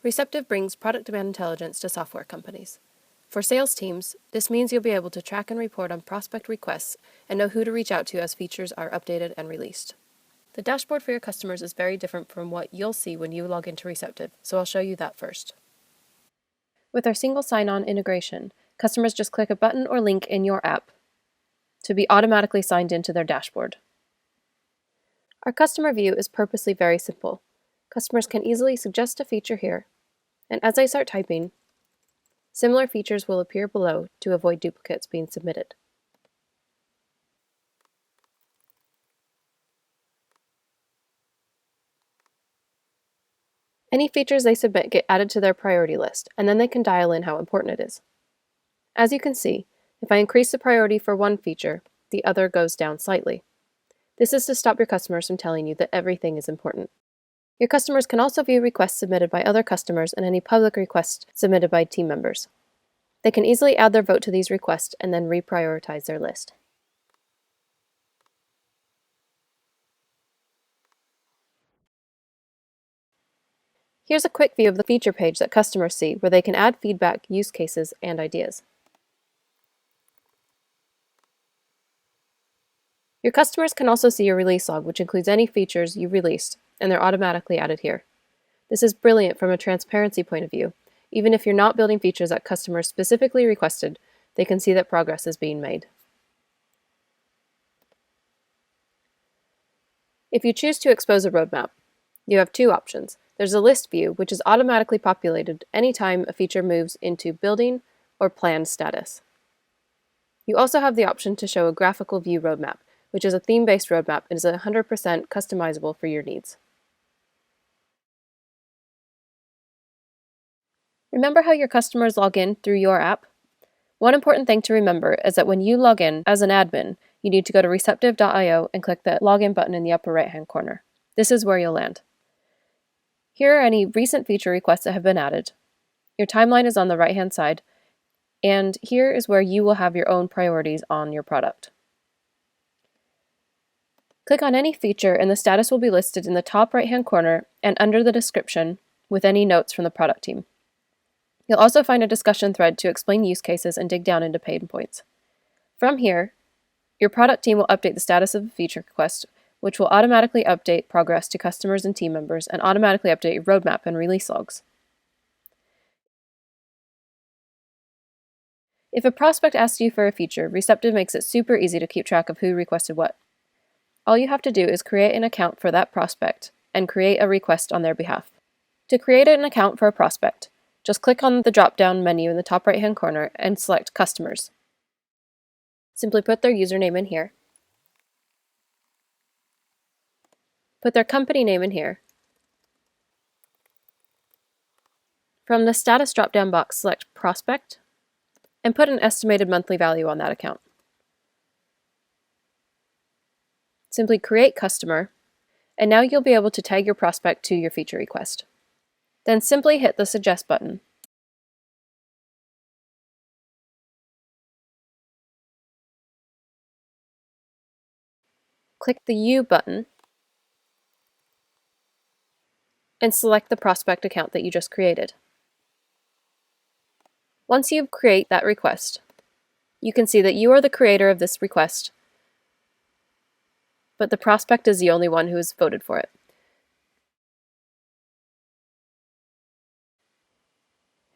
Receptive brings product demand intelligence to software companies. For sales teams, this means you'll be able to track and report on prospect requests and know who to reach out to as features are updated and released. The dashboard for your customers is very different from what you'll see when you log into Receptive, so I'll show you that first. With our single sign-on integration, customers just click a button or link in your app to be automatically signed into their dashboard. Our customer view is purposely very simple. Customers can easily suggest a feature here, and as I start typing, similar features will appear below to avoid duplicates being submitted. Any features they submit get added to their priority list, and then they can dial in how important it is. As you can see, if I increase the priority for one feature, the other goes down slightly. This is to stop your customers from telling you that everything is important. Your customers can also view requests submitted by other customers and any public requests submitted by team members. They can easily add their vote to these requests and then reprioritize their list. Here's a quick view of the feature page that customers see, where they can add feedback, use cases, and ideas. Your customers can also see your release log, which includes any features you released, and they're automatically added here. This is brilliant from a transparency point of view. Even if you're not building features that customers specifically requested, they can see that progress is being made. If you choose to expose a roadmap, you have two options. There's a list view, which is automatically populated anytime a feature moves into building or planned status. You also have the option to show a graphical view roadmap, which is a theme-based roadmap and is 100% customizable for your needs. Remember how your customers log in through your app? One important thing to remember is that when you log in as an admin, you need to go to receptive.io and click the login button in the upper right-hand corner. This is where you'll land. Here are any recent feature requests that have been added. Your timeline is on the right-hand side, and here is where you will have your own priorities on your product. Click on any feature and the status will be listed in the top right-hand corner and under the description with any notes from the product team. You'll also find a discussion thread to explain use cases and dig down into pain points. From here, your product team will update the status of the feature request, which will automatically update progress to customers and team members and automatically update your roadmap and release logs. If a prospect asks you for a feature, Receptive makes it super easy to keep track of who requested what. All you have to do is create an account for that prospect and create a request on their behalf. To create an account for a prospect, just click on the drop-down menu in the top right-hand corner and select Customers. Simply put their username in here. Put their company name in here. From the status drop-down box, select Prospect and put an estimated monthly value on that account. Simply create Customer, and now you'll be able to tag your prospect to your feature request. Then simply hit the Suggest button. Click the You button and select the prospect account that you just created. Once you create that request, you can see that you are the creator of this request, but the prospect is the only one who has voted for it.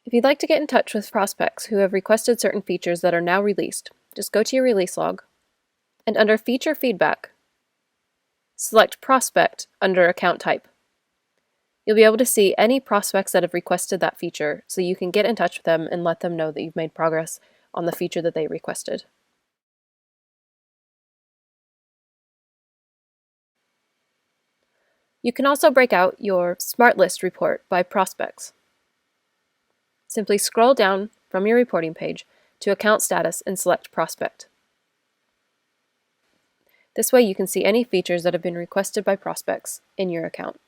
If you'd like to get in touch with prospects who have requested certain features that are now released, just go to your release log, and under Feature Feedback, select Prospect under Account Type. You'll be able to see any prospects that have requested that feature, so you can get in touch with them and let them know that you've made progress on the feature that they requested. You can also break out your SmartList report by prospects. Simply scroll down from your reporting page to Account Status and select Prospect. This way you can see any features that have been requested by prospects in your account.